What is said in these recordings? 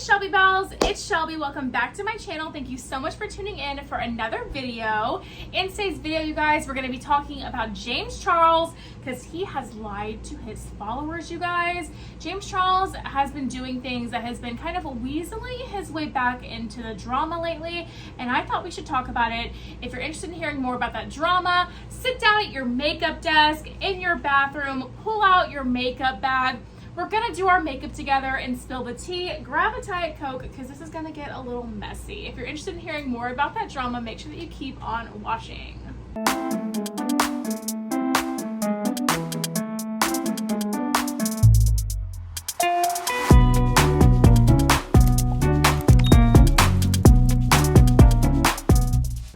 Shelby Bells, it's Shelby. Welcome back to my channel. Thank you so much for tuning in for another video. In today's video, you guys, we're going to be talking about James Charles because he has lied to his followers, you guys. James Charles has been doing things that has been kind of weaseling his way back into the drama lately, and I thought we should talk about it. If you're interested in hearing more about that drama, sit down at your makeup desk in your bathroom, pull out your makeup bag. We're gonna do our makeup together and spill the tea. Grab a Diet Coke because this is gonna get a little messy. If you're interested in hearing more about that drama, make sure that you keep on watching.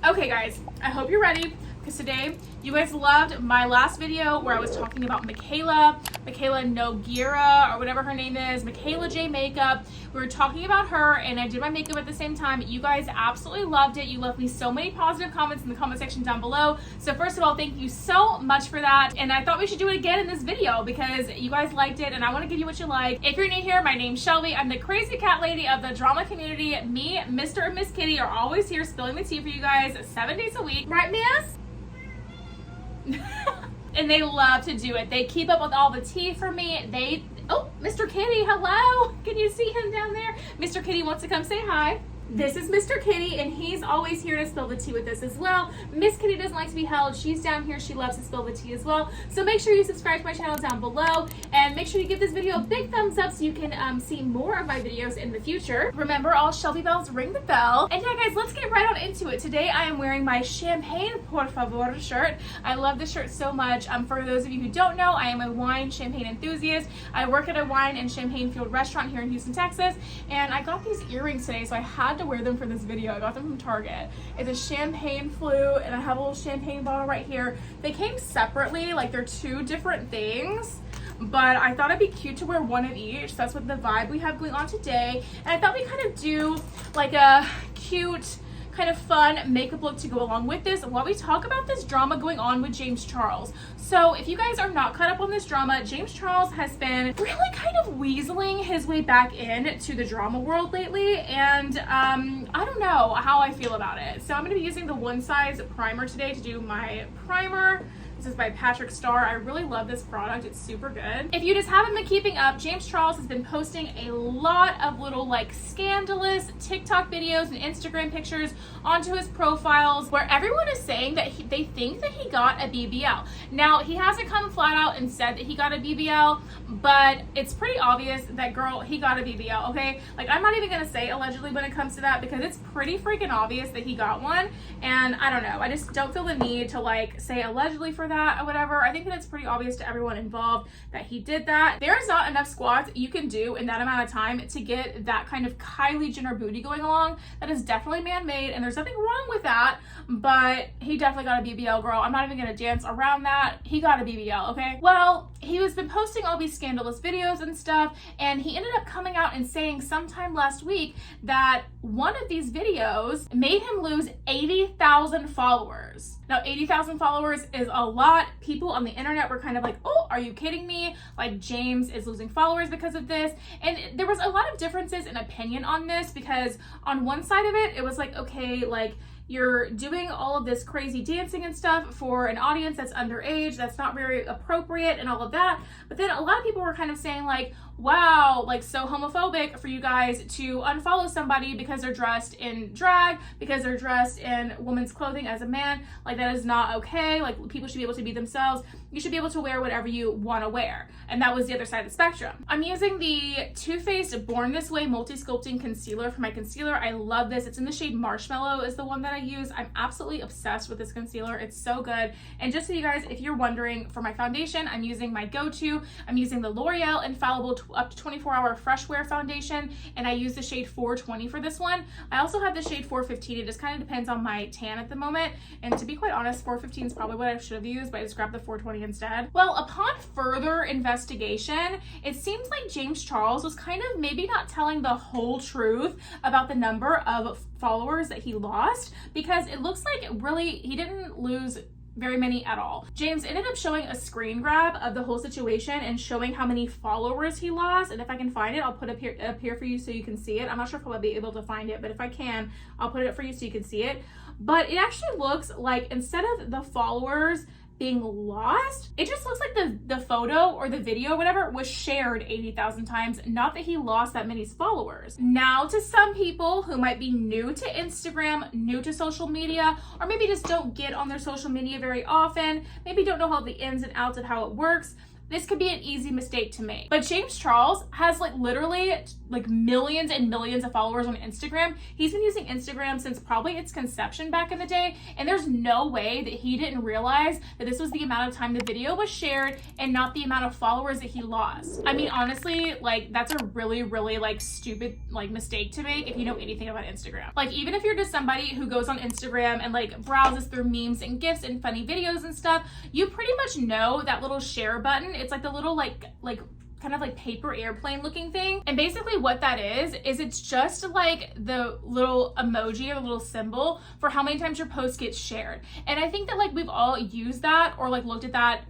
Okay guys, I hope you're ready because today you guys loved my last video where I was talking about Michaela Noguera or whatever her name is, Michaela J Makeup. We were talking about her and I did my makeup at the same time. You guys absolutely loved it. You left me so many positive comments in the comment section down below. So first of all, thank you so much for that. And I thought we should do it again in this video because you guys liked it and I want to give you what you like. If you're new here, my name's Shelby. I'm the crazy cat lady of the drama community. Me, Mr. and Miss Kitty are always here spilling the tea for you guys 7 days a week. Right, miss? And they love to do it. They keep up with all the tea for me. Oh, Mr. Kitty, hello. Can you see him down there? Mr. Kitty wants to come say hi. This is Mr. Kitty, and he's always here to spill the tea with us as well. Miss Kitty doesn't like to be held. She's down here. She loves to spill the tea as well. So make sure you subscribe to my channel down below, and make sure you give this video a big thumbs up so you can see more of my videos in the future. Remember, all Shelby Bells ring the bell. And yeah, guys, let's get right on into it. Today, I am wearing my Champagne Por Favor shirt. I love this shirt so much. For those of you who don't know, I am a wine champagne enthusiast. I work at a wine and champagne-fueled restaurant here in Houston, Texas, and I got these earrings today, so I had to wear them for this video. I got them from Target. It's a champagne flute, and I have a little champagne bottle right here. They came separately, like they're two different things, but I thought it'd be cute to wear one of each. So that's what the vibe we have going on today. And I thought we kind of do like a cute, kind of fun makeup look to go along with this while we talk about this drama going on with James Charles. So if you guys are not caught up on this drama, James Charles has been really kind of weaseling his way back in to the drama world lately, and I don't know how I feel about it. So I'm going to be using the One Size primer today to do my primer. This is by Patrick Starr. I really love this product. It's super good. If you just haven't been keeping up, James Charles has been posting a lot of little like scandalous TikTok videos and Instagram pictures onto his profiles where everyone is saying that they think that he got a BBL. Now, he hasn't come flat out and said that he got a BBL, but it's pretty obvious that, girl, he got a BBL, okay? Like, I'm not even gonna say allegedly when it comes to that because it's pretty freaking obvious that he got one, and I don't know. I just don't feel the need to like say allegedly for that or whatever. I think that it's pretty obvious to everyone involved that he did that. There's not enough squats you can do in that amount of time to get that kind of Kylie Jenner booty going along. That is definitely man-made, and there's nothing wrong with that, but he definitely got a BBL, girl. I'm not even gonna dance around that. He got a BBL, okay? Well, he has been posting all these scandalous videos and stuff, and he ended up coming out and saying sometime last week that one of these videos made him lose 80,000 followers. Now, 80,000 followers is a lot. People on the internet were kind of like, oh, are you kidding me? Like, James is losing followers because of this. And there was a lot of differences in opinion on this because on one side of it, it was like, okay, like, you're doing all of this crazy dancing and stuff for an audience that's underage, that's not very appropriate and all of that. But then a lot of people were kind of saying like, wow, like so homophobic for you guys to unfollow somebody because they're dressed in drag, because they're dressed in women's clothing as a man. Like, that is not okay. Like, people should be able to be themselves. You should be able to wear whatever you want to wear. And that was the other side of the spectrum. I'm using the Too Faced Born This Way Multi-Sculpting Concealer for my concealer. I love this. It's in the shade Marshmallow is the one that I use. I'm absolutely obsessed with this concealer. It's so good. And just so you guys, if you're wondering, for my foundation, I'm using my go-to. I'm using the L'Oreal Infallible up to 24-hour Fresh Wear foundation, and I use the shade 420 for this one. I also have the shade 415. It just kind of depends on my tan at the moment, and to be quite honest, 415 is probably what I should have used, but I just grabbed the 420 instead. Well, upon further investigation, it seems like James Charles was kind of maybe not telling the whole truth about the number of followers that he lost, because it looks like really he didn't lose very many at all. James ended up showing a screen grab of the whole situation and showing how many followers he lost. And if I can find it, I'll put it up here for you so you can see it. I'm not sure if I'll be able to find it, but if I can, I'll put it up for you so you can see it. But it actually looks like instead of the followers being lost, it just looks like the photo or the video, whatever, was shared 80,000 times, not that he lost that many followers. Now, to some people who might be new to Instagram, new to social media, or maybe just don't get on their social media very often, maybe don't know how the ins and outs of how it works, this could be an easy mistake to make. But James Charles has literally millions and millions of followers on Instagram. He's been using Instagram since probably its conception back in the day, and there's no way that he didn't realize that this was the amount of time the video was shared and not the amount of followers that he lost. I mean, honestly, that's a really, really stupid mistake to make if you know anything about Instagram. Even if you're just somebody who goes on Instagram and browses through memes and GIFs and funny videos and stuff, you pretty much know that little share button. It's the little kind of paper airplane looking thing. And basically what that is it's just the little emoji or the little symbol for how many times your post gets shared. And I think that we've all used that or looked at that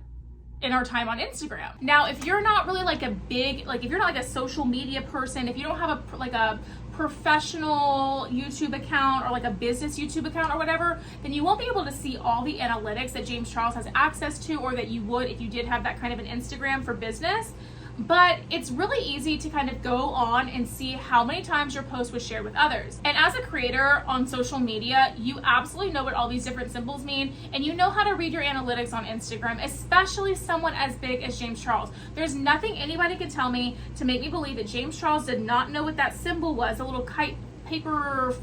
in our time on Instagram. Now, if you're not really a big, if you're not a social media person, if you don't have a professional YouTube account or a business YouTube account or whatever, then you won't be able to see all the analytics that James Charles has access to, or that you would if you did have that kind of an Instagram for business. But it's really easy to kind of go on and see how many times your post was shared with others. And as a creator on social media, you absolutely know what all these different symbols mean, and you know how to read your analytics on Instagram, especially someone as big as James Charles. There's nothing anybody could tell me to make me believe that James Charles did not know what that symbol was, a little kite paper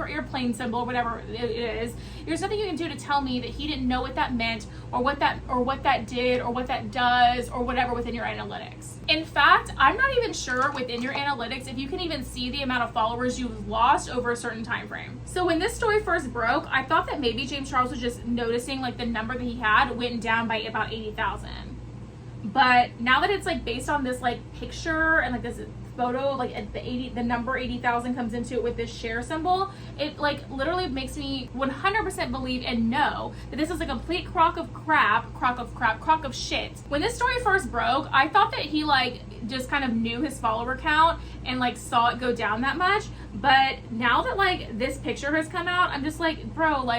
airplane symbol, whatever it is. There's nothing you can do to tell me that he didn't know what that meant or what that did or what that does or whatever within your analytics. In fact, I'm not even sure within your analytics if you can even see the amount of followers you've lost over a certain time frame. So when this story first broke, I thought that maybe James Charles was just noticing the number that he had went down by about 80,000. But now that it's based on this picture and this photo, the number 80,000 comes into it with this share symbol, it literally makes me 100% believe and know that this is a complete crock of shit. When this story first broke, I thought that he just kind of knew his follower count and saw it go down that much. But now that this picture has come out, I'm just bro,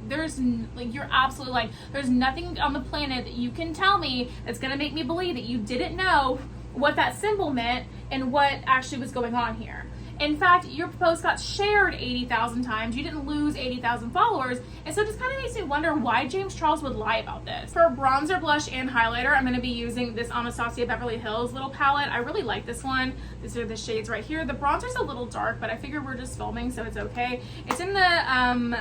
there's you're absolutely there's nothing on the planet that you can tell me that's gonna make me believe that you didn't know what that symbol meant and what actually was going on here. In fact, your post got shared 80,000 times. You didn't lose 80,000 followers. And so it just kind of makes me wonder why James Charles would lie about this. For bronzer, blush, and highlighter, I'm going to be using this Anastasia Beverly Hills little palette. I really like this one. These are the shades right here. The bronzer's a little dark, but I figure we're just filming, so it's okay. It's in the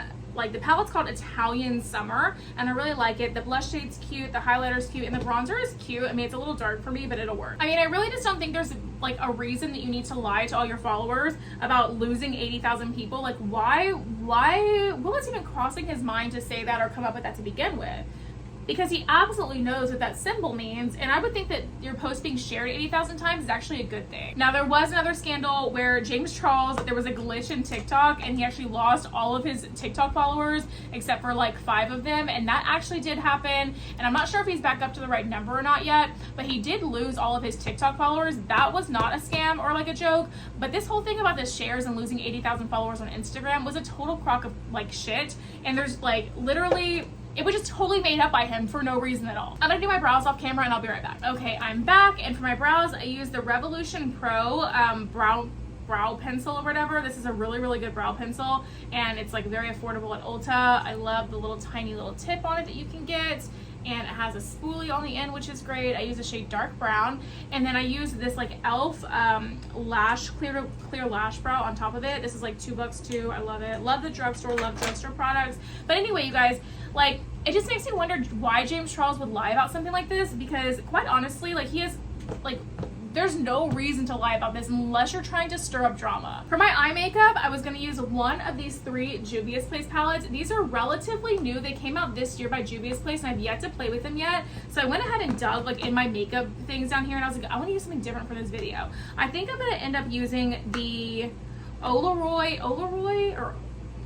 the palette's called Italian Summer, and I really like it. The blush shade's cute, the highlighter's cute, and the bronzer is cute. I mean, it's a little dark for me, but it'll work. I mean, I really just don't think there's a reason that you need to lie to all your followers about losing 80,000 people. Why was even crossing his mind to say that or come up with that to begin with? Because he absolutely knows what that symbol means, and I would think that your post being shared 80,000 times is actually a good thing. Now, there was another scandal where James Charles, there was a glitch in TikTok, and he actually lost all of his TikTok followers except for 5 of them, and that actually did happen. And I'm not sure if he's back up to the right number or not yet, but he did lose all of his TikTok followers. That was not a scam or a joke, but this whole thing about the shares and losing 80,000 followers on Instagram was a total crock of shit, and there's literally, it was just totally made up by him for no reason at all. I'm gonna do my brows off camera and I'll be right back. Okay, I'm back, and for my brows, I use the Revolution Pro brow pencil or whatever. This is a really, really good brow pencil, and it's very affordable at Ulta. I love the little tiny little tip on it that you can get, and it has a spoolie on the end, which is great. I use the shade dark brown, and then I use this e.l.f. clear lash brow on top of it. This is $2 too. I love it. Love the drugstore, love drugstore products. But anyway, you guys, it just makes me wonder why James Charles would lie about something like this, because quite honestly, he is there's no reason to lie about this unless you're trying to stir up drama. For my eye makeup, I was going to use one of these 3 Juvia's Place palettes. These are relatively new. They came out this year by Juvia's Place, and I've yet to play with them yet. So I went ahead and dug in my makeup things down here, and I was I want to use something different for this video. I think I'm going to end up using the Olaroy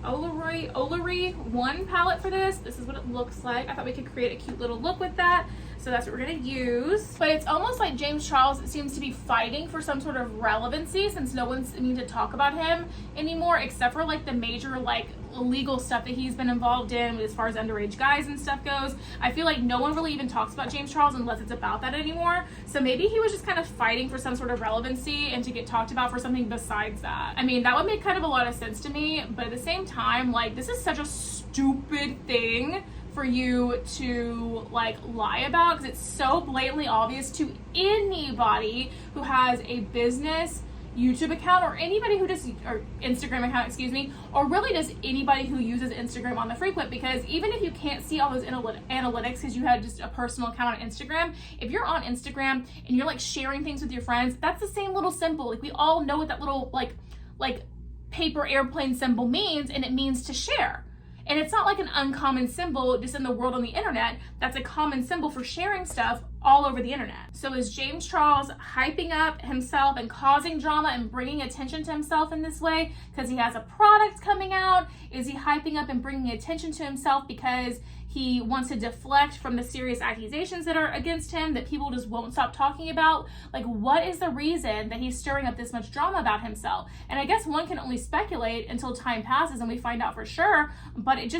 Olary 1 palette for this. This is what it looks like. I thought we could create a cute little look with that. So that's what we're gonna use. But it's almost like James Charles seems to be fighting for some sort of relevancy since no one's need to talk about him anymore, except for like the major like illegal stuff that he's been involved in as far as underage guys and stuff goes. I feel like no one really even talks about James Charles unless it's about that anymore. So maybe he was just kind of fighting for some sort of relevancy and to get talked about for something besides that. I mean, that would make kind of a lot of sense to me, but at the same time, like, this is such a stupid thing for you to like lie about, because it's so blatantly obvious to anybody who has a business YouTube account or anybody who does, or Instagram account, excuse me, or really just anybody who uses Instagram on the frequent, because even if you can't see all those analytics because you had just a personal account on Instagram, if you're on Instagram and you're like sharing things with your friends, that's the same little symbol. Like, we all know what that little like paper airplane symbol means, and it means to share. And it's not like an uncommon symbol just in the world on the internet. That's a common symbol for sharing stuff all over the internet. So is James Charles hyping up himself and causing drama and bringing attention to himself in this way because he has a product coming out? Is he hyping up and bringing attention to himself because he wants to deflect from the serious accusations that are against him that people just won't stop talking about? Like, what is the reason that he's stirring up this much drama about himself? And I guess one can only speculate until time passes and we find out for sure, but it's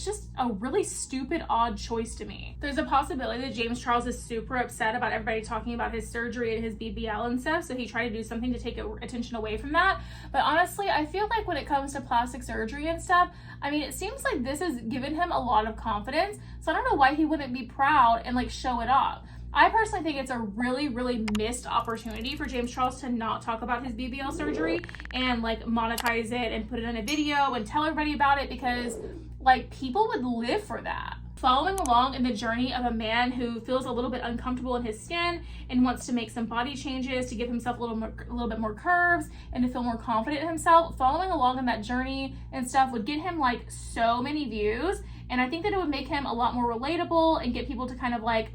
just a really stupid, odd choice to me. There's a possibility that James Charles is super upset about everybody talking about his surgery and his BBL and stuff, so he tried to do something to take attention away from that. But honestly, I feel like when it comes to plastic surgery and stuff, I mean, it seems like this has given him a lot of confidence, so I don't know why he wouldn't be proud and like show it off. I personally think it's a really, really missed opportunity for James Charles to not talk about his BBL surgery and like monetize it and put it in a video and tell everybody about it, because like people would live for that. Following along in the journey of a man who feels a little bit uncomfortable in his skin and wants to make some body changes to give himself a little bit more curves and to feel more confident in himself, following along in that journey and stuff would get him like so many views. And I think that it would make him a lot more relatable and get people to kind of like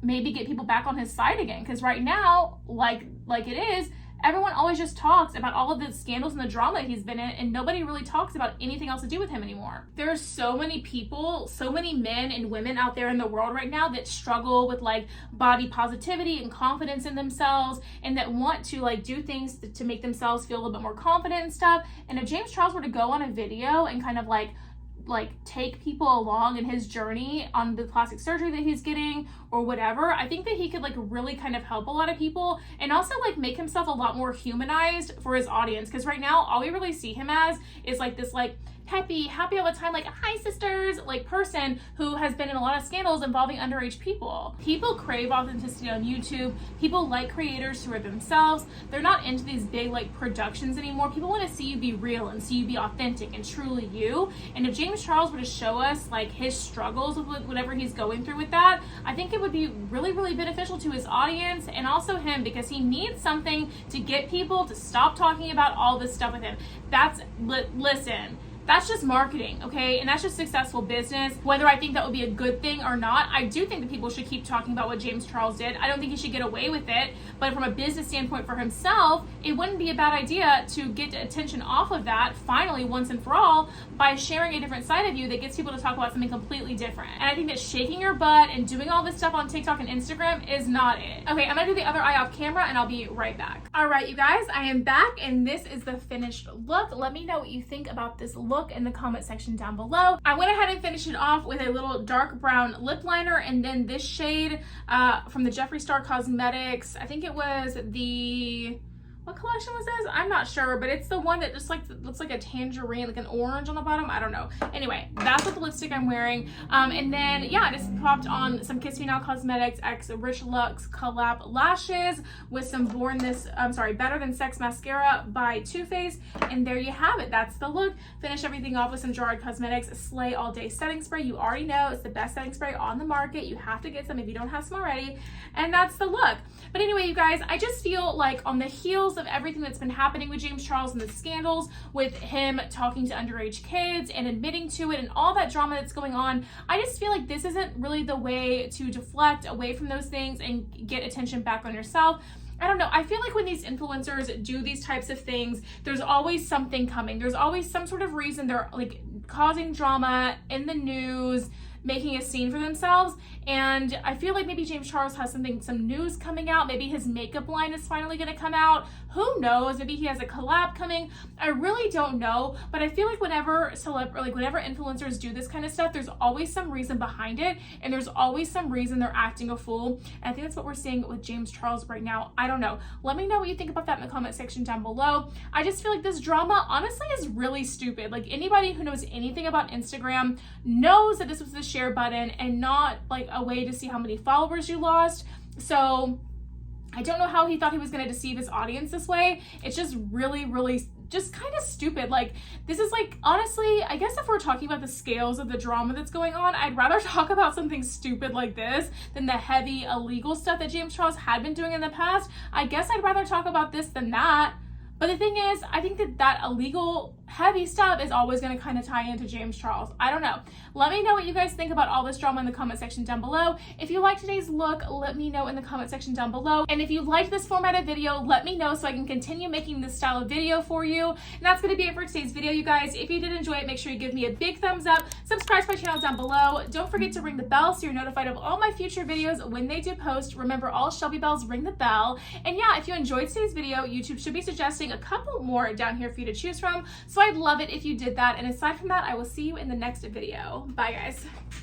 maybe get people back on his side again. Because right now, like it is, everyone always just talks about all of the scandals and the drama he's been in, and nobody really talks about anything else to do with him anymore. There are so many people, so many men and women out there in the world right now that struggle with like body positivity and confidence in themselves, and that want to like do things to make themselves feel a little bit more confident and stuff. And if James Charles were to go on a video and kind of like take people along in his journey on the plastic surgery that he's getting or whatever, I think that he could like really kind of help a lot of people and also like make himself a lot more humanized for his audience. Because right now all we really see him as is like this like happy all the time, like hi sisters, like person who has been in a lot of scandals involving underage people. People crave authenticity on YouTube. People like creators who are themselves. They're not into these big like productions anymore. People want to see you be real and see you be authentic and truly you. And if James Charles were to show us like his struggles with whatever he's going through with that, I think it would be really, really beneficial to his audience and also him, because he needs something to get people to stop talking about all this stuff with him. Listen, that's just marketing, okay? And that's just successful business. Whether I think that would be a good thing or not, I do think that people should keep talking about what James Charles did. I don't think he should get away with it. But from a business standpoint for himself, it wouldn't be a bad idea to get attention off of that, finally, once and for all, by sharing a different side of you that gets people to talk about something completely different. And I think that shaking your butt and doing all this stuff on TikTok and Instagram is not it. Okay, I'm gonna do the other eye off camera and I'll be right back. All right, you guys, I am back and this is the finished look. Let me know what you think about this look in the comment section down below. I went ahead and finished it off with a little dark brown lip liner and then this shade from the Jeffree Star Cosmetics. I think it was the, what collection was this? I'm not sure, but it's the one that just like looks like a tangerine, like an orange on the bottom. I don't know. Anyway, that's what the lipstick I'm wearing. And then yeah, I just popped on some Kiss Me Now Cosmetics X Rich Luxe collab lashes with some Better Than Sex mascara by Too Faced. And there you have it. That's the look. Finish everything off with some Gerard Cosmetics Slay All Day setting spray. You already know it's the best setting spray on the market. You have to get some if you don't have some already. And that's the look. But anyway, you guys, I just feel like on the heels of everything that's been happening with James Charles and the scandals with him talking to underage kids and admitting to it and all that drama that's going on, I just feel like this isn't really the way to deflect away from those things and get attention back on yourself. I don't know. I feel like when these influencers do these types of things, there's always something coming. There's always some sort of reason they're like causing drama in the news, making a scene for themselves. And I feel like maybe James Charles has some news coming out. Maybe his makeup line is finally going to come out. Who knows? Maybe he has a collab coming. I really don't know. But I feel like whenever influencers do this kind of stuff, there's always some reason behind it, and there's always some reason they're acting a fool. And I think that's what we're seeing with James Charles right now. I don't know. Let me know what you think about that in the comment section down below. I just feel like this drama honestly is really stupid. Like, anybody who knows anything about Instagram knows that this was the share button and not like a way to see how many followers you lost. So I don't know how he thought he was going to deceive his audience this way. It's just really, really just kind of stupid. Like, this is like, honestly, I guess if we're talking about the scales of the drama that's going on, I'd rather talk about something stupid like this than the heavy illegal stuff that James Charles had been doing in the past. I guess I'd rather talk about this than that. But the thing is, I think that illegal heavy stuff is always going to kind of tie into James Charles. I don't know. Let me know what you guys think about all this drama in the comment section down below. If you like today's look, let me know in the comment section down below. And if you liked this format of video, let me know so I can continue making this style of video for you. And that's going to be it for today's video, you guys. If you did enjoy it, make sure you give me a big thumbs up. Subscribe to my channel down below. Don't forget to ring the bell so you're notified of all my future videos when they do post. Remember, all Shelby bells ring the bell. And yeah, if you enjoyed today's video, YouTube should be suggesting a couple more down here for you to choose from. So I'd love it if you did that. And aside from that, I will see you in the next video. Bye, guys.